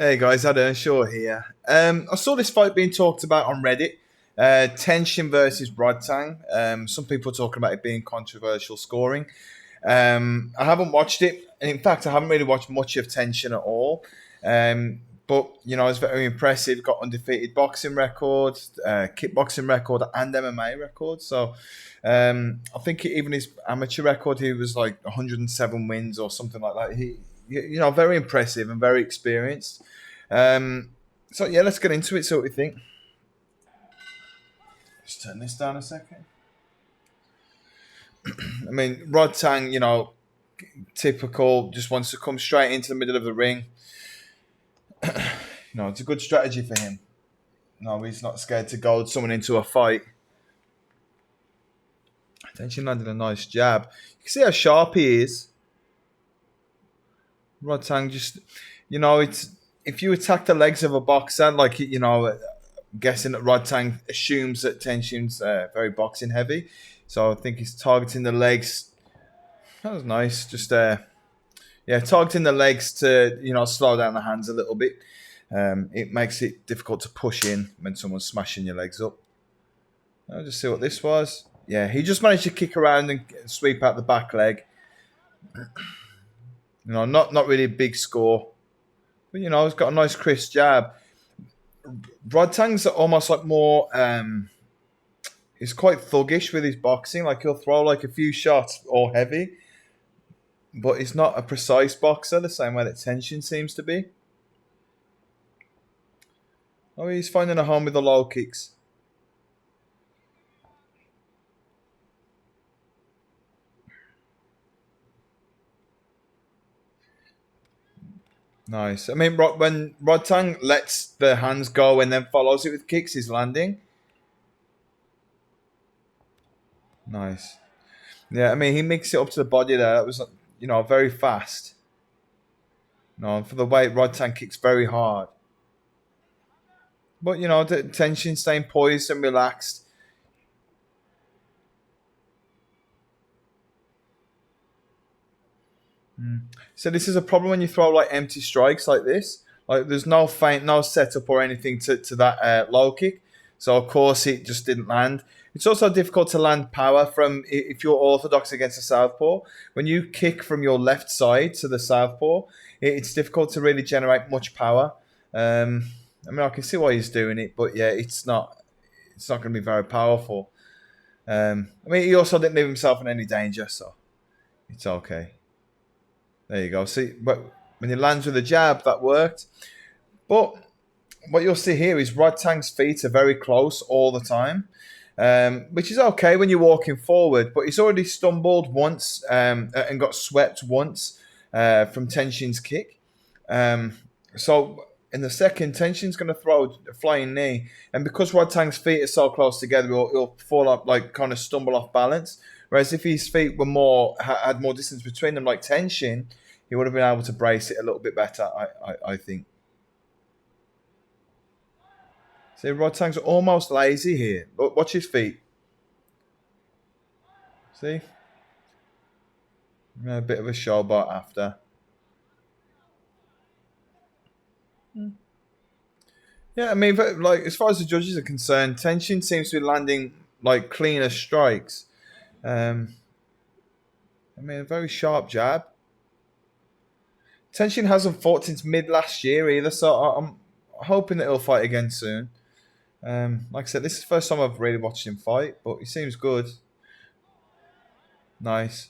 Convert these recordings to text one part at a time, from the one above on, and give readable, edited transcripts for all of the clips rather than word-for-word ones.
Hey guys, Adam Shaw here. I saw this fight being talked about on Reddit. Tenshin versus Rodtang. Some people are talking about it being controversial scoring. I haven't watched it, and in fact, I haven't really watched much of Tenshin at all. But it's very impressive. Got undefeated boxing record, kickboxing record, and MMA record. So I think even his amateur record, he was like 107 wins or something like that. Very impressive and very experienced. Um, so yeah, let's get into it. See what we think. Just turn this down a second. I mean, Rodtang, typical, just wants to come straight into the middle of the ring. It's a good strategy for him. No, he's not scared to goad someone into a fight. Tenshin landed a nice jab. You can see how sharp he is. Rodtang just, it's if you attack the legs of a boxer, guessing that Rodtang assumes that Tenshin's very boxing heavy. So I think he's targeting the legs. That was nice. Just targeting the legs to slow down the hands a little bit. It makes it difficult to push in when someone's smashing your legs up. I'll just see what this was. Yeah, he just managed to kick around and sweep out the back leg. Not really a big score, but he's got a nice crisp jab. Rodtang's almost like more. He's quite thuggish with his boxing. Like he'll throw like a few shots all heavy, but he's not a precise boxer the same way that Tenshin seems to be. Oh, he's finding a home with the low kicks. Nice. I mean, when Rodtang lets the hands go and then follows it with kicks, he's landing. Nice. Yeah, I mean, he mixed it up to the body there. That was, very fast. No, for the weight, Rodtang kicks very hard. But, the Tenshin staying poised and relaxed. So this is a problem when you throw like empty strikes like this. Like there's no feint, no setup or anything to that low kick. So of course it just didn't land. It's also difficult to land power from if you're orthodox against a southpaw. When you kick from your left side to the southpaw, it's difficult to really generate much power. I mean, I can see why he's doing it, but yeah, it's not going to be very powerful. I mean, he also didn't leave himself in any danger, so it's okay. There you go. See, but when he lands with a jab, that worked. But what you'll see here is Rodtang's feet are very close all the time, which is okay when you're walking forward. But he's already stumbled once and got swept once from Tenshin's kick. So in the second, Tenshin's going to throw a flying knee, and because Rodtang's feet are so close together, he'll fall up, like kind of stumble off balance. Whereas if his feet were had more distance between them, like Tenshin, he would have been able to brace it a little bit better. I think. See, Rodtang's almost lazy here. Look, watch his feet. See, a bit of a showboat after. Yeah, I mean, like as far as the judges are concerned, Tenshin seems to be landing like cleaner strikes. Um, I mean, a very sharp jab. Tenshin hasn't fought since mid last year either, so I'm hoping that he'll fight again soon. Like I said, this is the first time I've really watched him fight, but he seems good. Nice.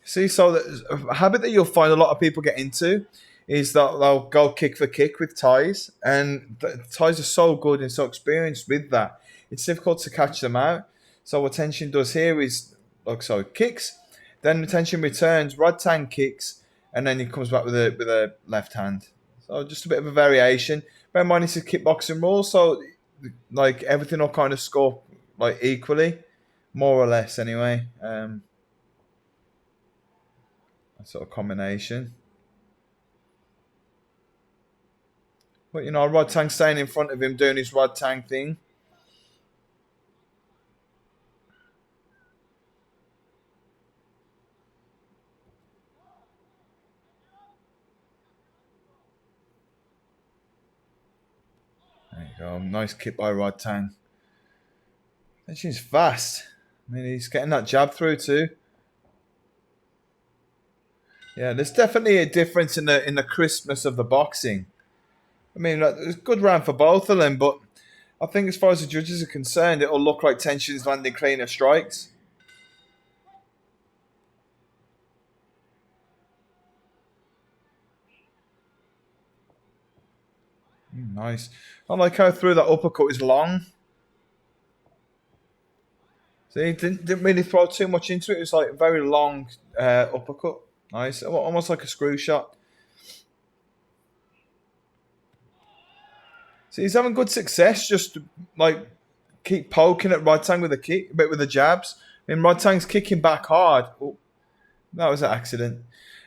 See, so a habit that you'll find a lot of people get into is that they'll go kick for kick with ties, and the ties are so good and so experienced with that. It's difficult to catch them out. So what Tenshin does here is, like so, kicks, then the Tenshin returns, Rodtang kicks, and then he comes back with a left hand. So just a bit of a variation. Bear in mind, it's a kickboxing rule, so like everything will kind of score like equally, more or less anyway. Sort of combination. But Rodtang staying in front of him doing his Rodtang thing. go. Nice kick by Rodtang. Tenshin's fast. I mean, he's getting that jab through too. Yeah, there's definitely a difference in the crispness of the boxing. I mean, like, it's a good round for both of them, but I think as far as the judges are concerned, it'll look like Tenshin's landing cleaner strikes. Nice. I like how through that uppercut is long. See, he didn't really throw too much into it. It was like a very long uppercut. Nice. Almost like a screw shot. So he's having good success. Just like keep poking at Rodtang with a kick, a bit with the jabs. I mean, Rodtang's kicking back hard. Oh, that was an accident.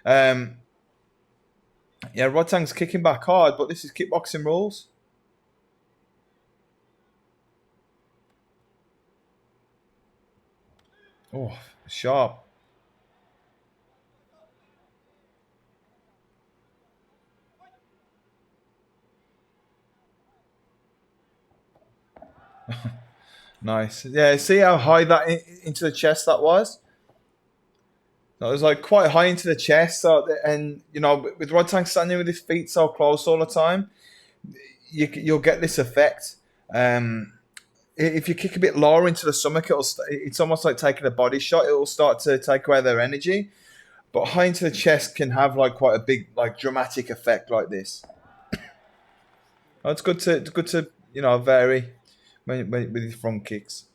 Um, yeah, Rodtang's kicking back hard, but this is kickboxing rules. Oh, sharp. Nice. Yeah, see how high that into the chest that was? That was like quite high into the chest. So, and you know, with Rodtang standing with his feet so close all the time, you'll get this effect. Um, if you kick a bit lower into the stomach, it's almost like taking a body shot. It will start to take away their energy. But high into the chest can have like quite a big, like dramatic effect like this. Oh, it's good to vary with his front kicks.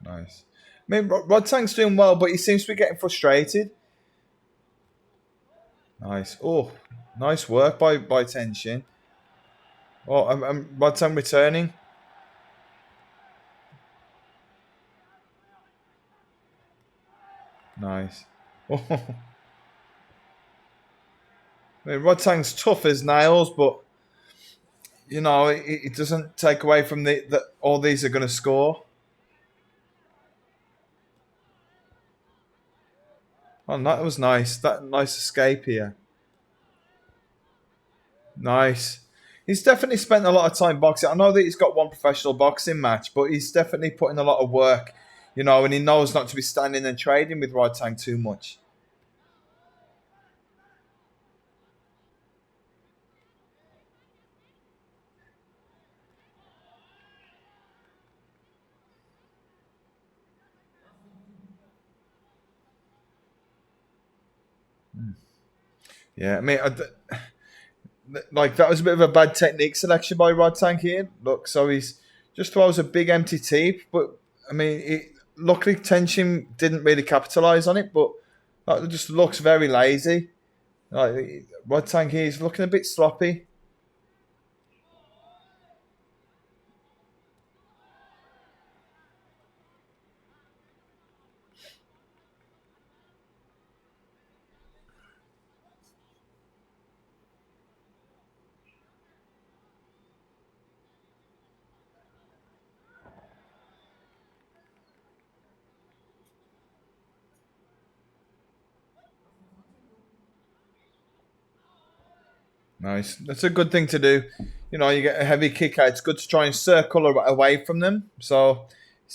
Nice. I mean, Rodtang's doing well, but he seems to be getting frustrated. Nice. Oh, nice work by Tenshin. Oh, Rodtang returning. Nice. Oh, I mean, Rodtang's tough as nails, but it doesn't take away from that all these are going to score. Oh, that was nice. That nice escape here. Nice. He's definitely spent a lot of time boxing. I know that he's got one professional boxing match, but he's definitely putting a lot of work, and he knows not to be standing and trading with Rodtang too much. Yeah, I mean, like that was a bit of a bad technique selection by Rodtang here. Look, so he's just throws a big empty teep, but I mean, luckily Tenshin didn't really capitalize on it, but it just looks very lazy. Like Rodtang here, he's looking a bit sloppy. Nice. That's a good thing to do. You get a heavy kick out. It's good to try and circle away from them. So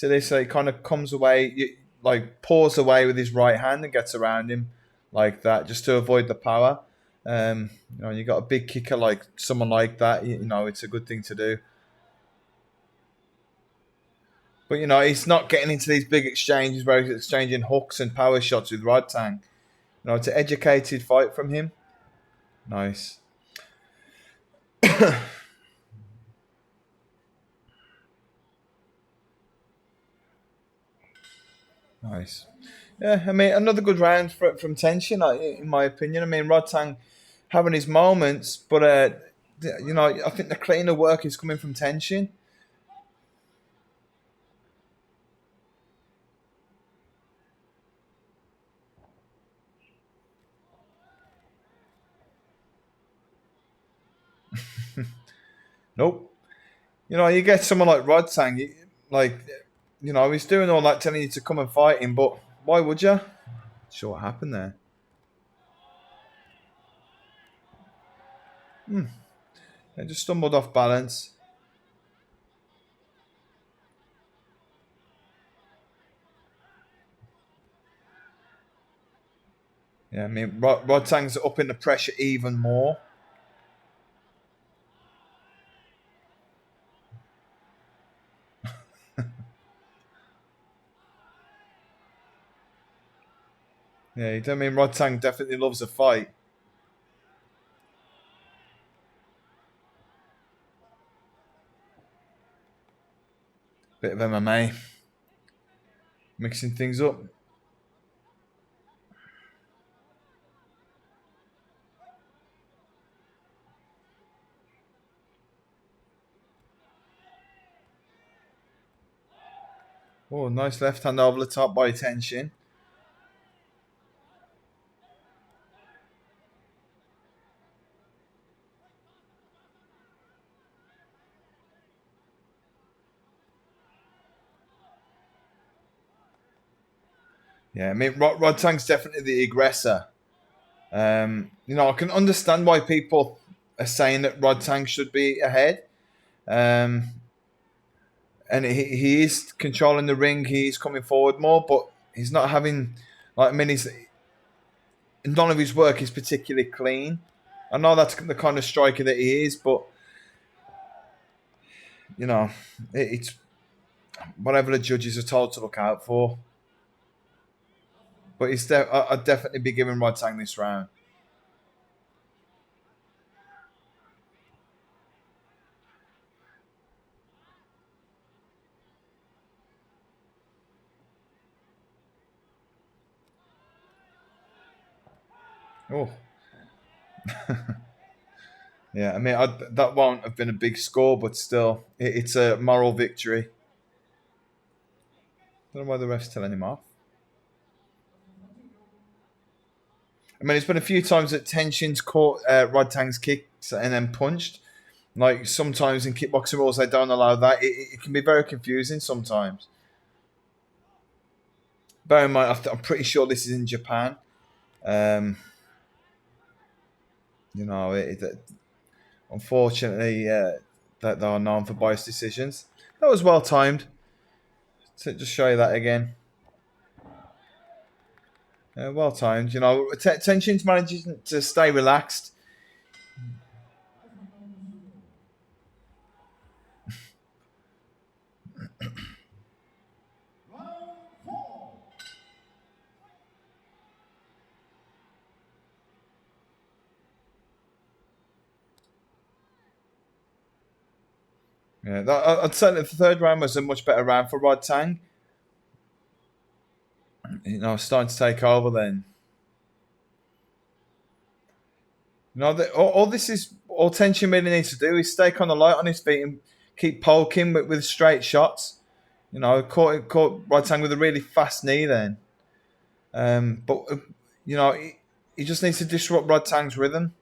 they say kind of comes away, like paws away with his right hand and gets around him like that, just to avoid the power. You got a big kicker like someone like that. It's a good thing to do. But he's not getting into these big exchanges where he's exchanging hooks and power shots with Rodtang. It's an educated fight from him. Nice. Nice. Yeah, I mean, another good round from Tenshin, in my opinion. I mean, Rodtang having his moments, but I think the cleaner work is coming from Tenshin. Nope. You get someone like Rodtang, like, he's doing all that telling you to come and fight him, but why would you? Sure what happened there. I just stumbled off balance. Yeah, I mean, Rodtang's upping the pressure even more. Yeah, you don't mean Rodtang definitely loves a fight. Bit of MMA, mixing things up. Oh, nice left hand over the top by Tenshin. Yeah, I mean, Rodtang's definitely the aggressor. I can understand why people are saying that Rodtang should be ahead. Um, and he is controlling the ring. He's coming forward more, but he's not having like. I mean, none of his work is particularly clean. I know that's the kind of striker that he is, but you know, it's whatever the judges are told to look out for. But I'd definitely be giving Rodtang this round. Oh, yeah. I mean, that won't have been a big score, but still, it's a moral victory. Don't know why the ref's telling him off. I mean, it's been a few times that Tenshin's caught Rodtang's kicks and then punched. Like sometimes in kickboxing rules, they don't allow that. It can be very confusing sometimes. Bear in mind, I'm pretty sure this is in Japan. Um, unfortunately, that they are known for biased decisions. That was well timed. To just show you that again. Well timed. Tenshin's managing to stay relaxed. Yeah, I'd say that the third round was a much better round for Rodtang. Starting to take over then. All Tenshin really needs to do is stay on the light on his feet and keep poking with straight shots. Caught Rodtang with a really fast knee then. He just needs to disrupt Rodtang's rhythm.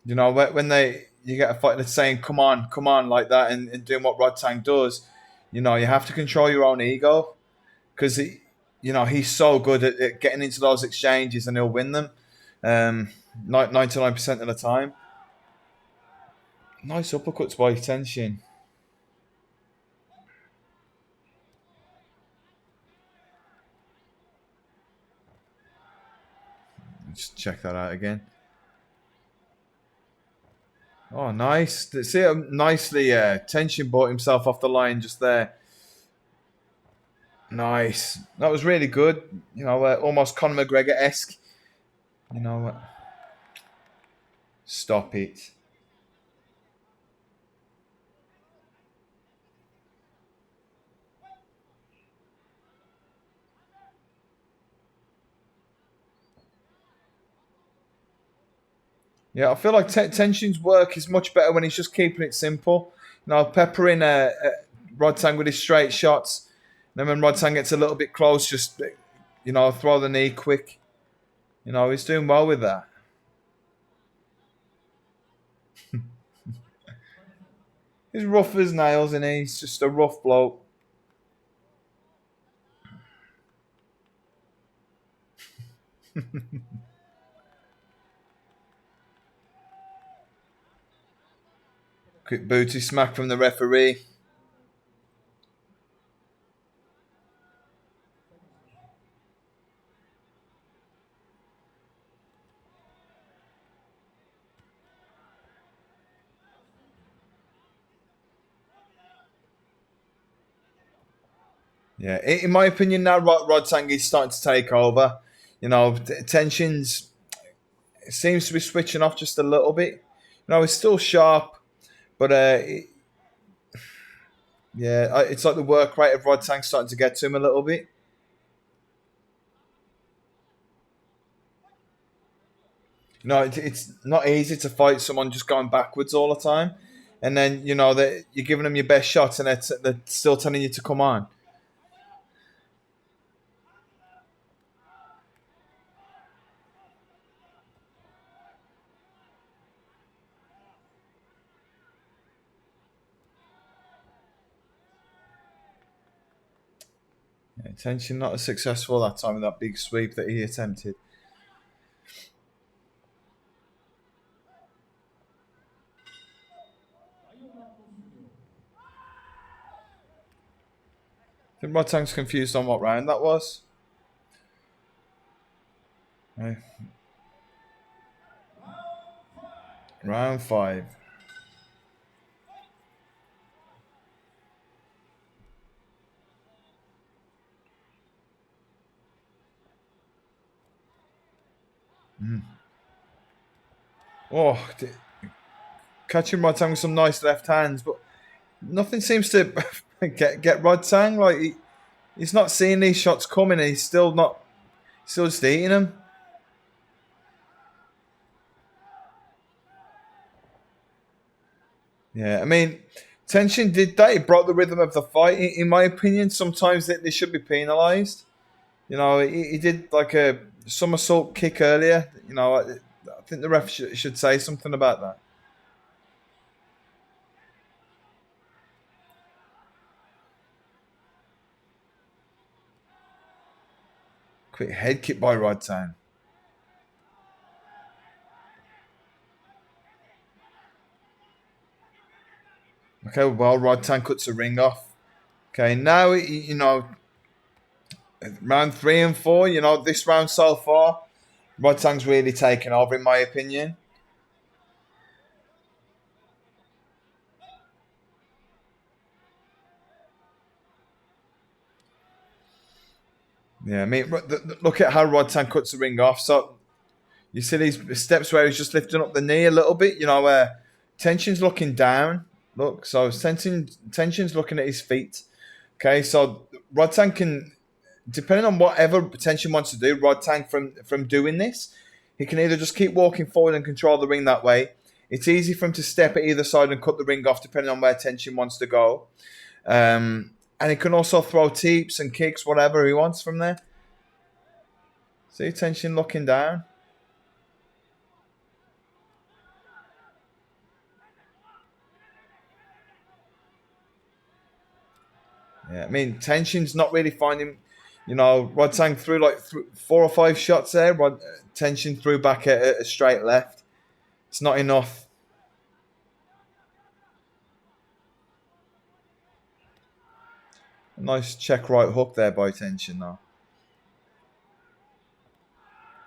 When you get a fighter that's saying come on like that and doing what Rodtang does, you have to control your own ego because he's so good at getting into those exchanges and he'll win them 99% of the time. Nice uppercuts by Tenshin. Just check that out again. Oh, nice. See how nicely Tenshin brought himself off the line just there. Nice. That was really good. Almost Conor McGregor-esque. You know what? Stop it. Yeah, I feel like Tenshin's work is much better when he's just keeping it simple. Peppering Rodtang with his straight shots. Then when Rodtang gets a little bit close, just throw the knee quick. He's doing well with that. He's rough as nails, and he's just a rough bloke. Quick booty smack from the referee. Yeah, in my opinion, now Rodtang is starting to take over. You know, tensions seems to be switching off just a little bit. You know, he's still sharp, but yeah, it's like the work rate of Rodtang starting to get to him a little bit. You know, it's not easy to fight someone just going backwards all the time, and then you know that you're giving them your best shots, and they're still telling you to come on. Yeah, Tenshin not as successful that time with that big sweep that he attempted. I think Rodtang's confused on what round that was. Okay. Round 5. Oh, catching Rodtang with some nice left hands, but nothing seems to get Rodtang. Like he's not seeing these shots coming, and he's still just eating them. Yeah, I mean, Tenshin did that. He broke the rhythm of the fight. In my opinion, sometimes they should be penalised. You know, he did like a somersault kick earlier. You know, I think the ref should say something about that. Quick head kick by Rodtang. Okay, well, Rodtang cuts the ring off. Okay, now, you know, round 3 and 4, you know, this round so far, Rodtang's really taken over, in my opinion. Yeah, I mean, look at how Rodtang cuts the ring off. So you see these steps where he's just lifting up the knee a little bit, you know, where Tenshin's looking down. Look, so Tenshin's looking at his feet. Okay, so Rodtang can, depending on whatever Tenshin wants to do, Rodtang from doing this, he can either just keep walking forward and control the ring that way. It's easy for him to step at either side and cut the ring off, depending on where Tenshin wants to go. And he can also throw teeps and kicks, whatever he wants from there. See Tenshin looking down. Yeah, I mean, Tenshin's not really finding, you know, Rodtang threw like 4 or 5 shots there. Tenshin threw back a straight left. It's not enough. A nice check right hook there by Tenshin, though.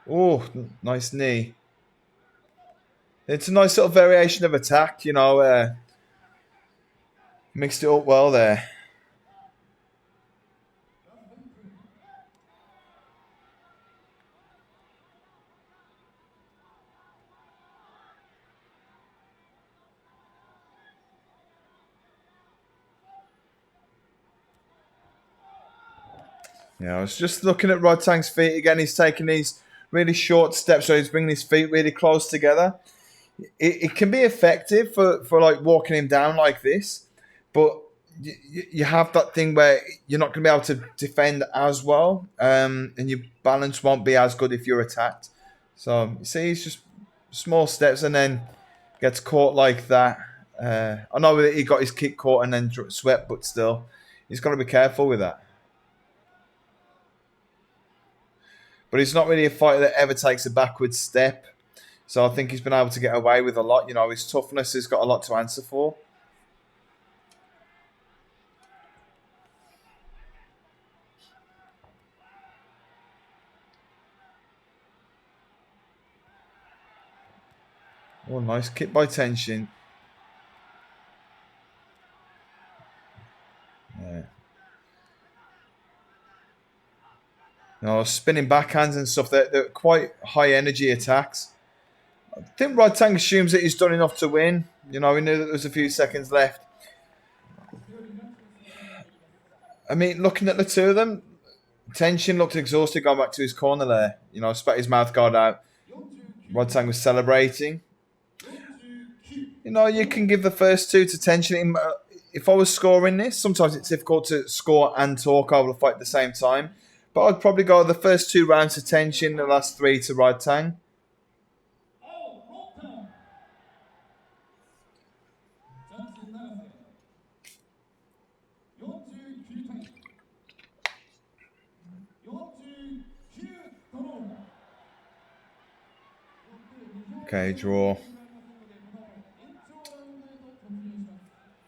Oh, nice knee. It's a nice little variation of attack, you know. Mixed it up well there. Yeah, I was just looking at Rodtang's feet again. He's taking these really short steps, so he's bringing his feet really close together. It can be effective for like walking him down like this, but you have that thing where you're not going to be able to defend as well, and your balance won't be as good if you're attacked. So you see, it's just small steps, and then gets caught like that. I know that he got his kick caught and then swept, but still, he's got to be careful with that. But he's not really a fighter that ever takes a backward step. So I think he's been able to get away with a lot. You know, his toughness has got a lot to answer for. Oh, nice kick by Tenshin. Yeah. You know, spinning backhands and stuff. They're quite high energy attacks. I think Rodtang assumes that he's done enough to win. You know, he knew that there was a few seconds left. I mean, looking at the two of them, Tenshin looked exhausted going back to his corner there. You know, spat his mouth guard out. Rodtang was celebrating. You know, you can give the first two to Tenshin. If I was scoring this, sometimes it's difficult to score and talk over the fight at the same time. But I'd probably go the first 2 rounds to Tenshin, the last 3 to Rodtang. Okay, draw.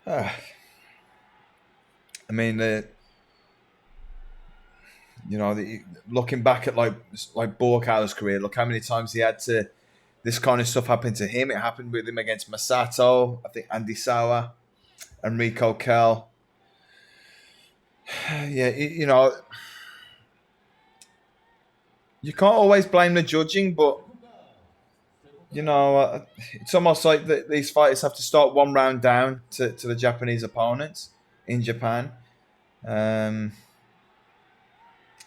I mean, looking back at like Borkau's career, look how many times he had to. This kind of stuff happened to him. It happened with him against Masato, I think Andy Sauer, Enrico Kell. Yeah, you know, you can't always blame the judging, but you know, it's almost like these fighters have to start 1 round down to the Japanese opponents in Japan.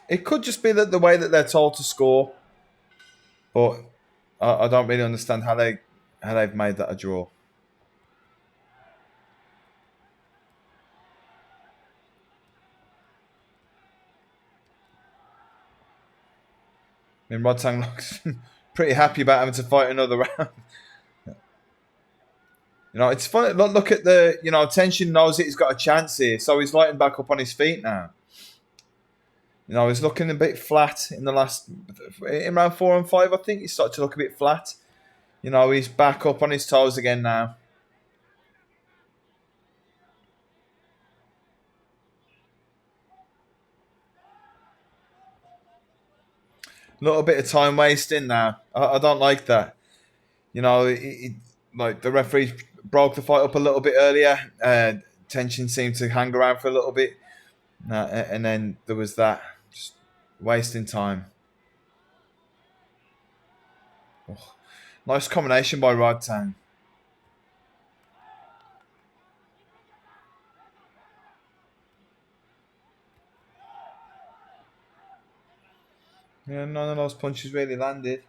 It could just be that the way that they're told to score, but I don't really understand how they've made that a draw. I mean, Rodtang looks pretty happy about having to fight another round. You know, it's funny. Look at the, you know, Tenshin knows that he's got a chance here, so he's lighting back up on his feet now. You know, he's looking a bit flat in round 4 and 5. I think he started to look a bit flat. You know, he's back up on his toes again now. Little bit of time wasting now. I don't like that. You know, like the referee broke the fight up a little bit earlier. Tenshin seemed to hang around for a little bit, and then there was that, just wasting time. Oh, nice combination by Rodtang. Yeah, none of those punches really landed.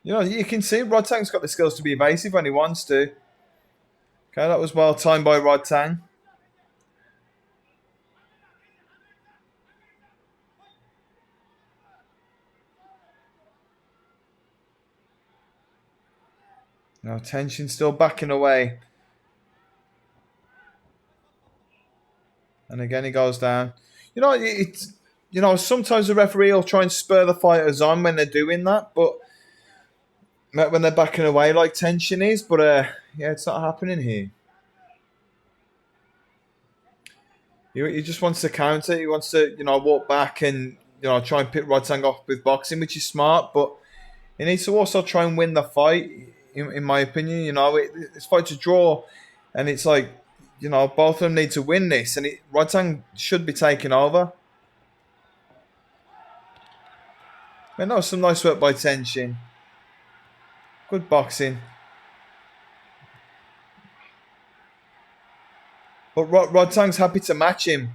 You know, you can see Rodtang's got the skills to be evasive when he wants to. Okay, that was well timed by Rodtang. Now Tenshin still backing away. And again he goes down. You know, sometimes the referee will try and spur the fighters on when they're doing that, but when they're backing away like Tenshin is, but yeah, it's not happening here. He just wants to counter. He wants to, you know, walk back and, you know, try and pick Rodtang off with boxing, which is smart, but he needs to also try and win the fight, in my opinion. You know, it's fight to draw, and it's like, you know, both of them need to win this, and Rodtang should be taking over. Man, that was some nice work by Tenshin. Good boxing. But Rodtang's happy to match him.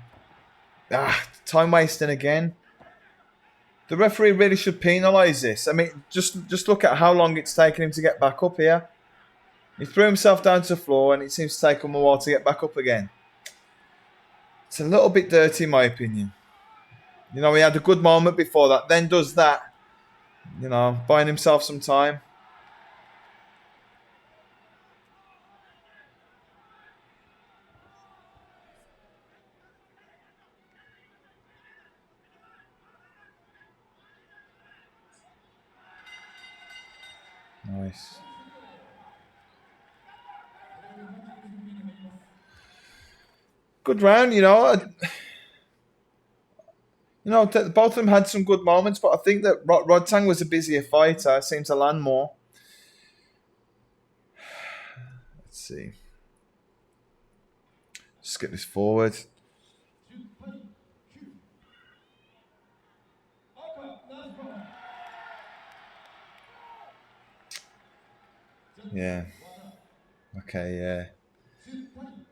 Time wasting again. The referee really should penalise this. I mean, just look at how long it's taken him to get back up here. He threw himself down to the floor and it seems to take him a while to get back up again. It's a little bit dirty in my opinion. You know, he had a good moment before that, then does that. You know, buying himself some time. Nice. Good round, you know. Both of them had some good moments, but I think that Rodtang was a busier fighter. Seemed to land more. Let's see. Just get this forward. Yeah. Okay, yeah.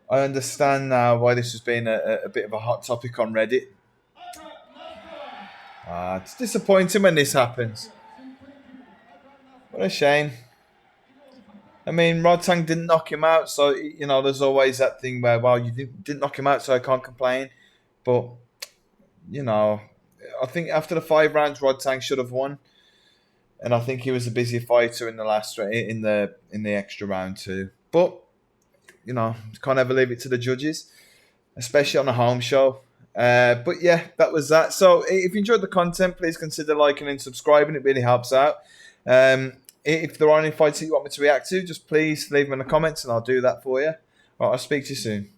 I understand now why this has been a bit of a hot topic on Reddit. It's disappointing when this happens. What a shame. I mean, Rodtang didn't knock him out, so there's always that thing where, well, you didn't knock him out, so I can't complain. But you know, I think after the 5 rounds, Rodtang should have won, and I think he was the busier fighter in the in the extra round too. But can't ever leave it to the judges, especially on a home show. But yeah, that was that. So if you enjoyed the content, please consider liking and subscribing. It really helps out. If there are any fights that you want me to react to, just please leave them in the comments and I'll do that for you. All right, I'll speak to you soon.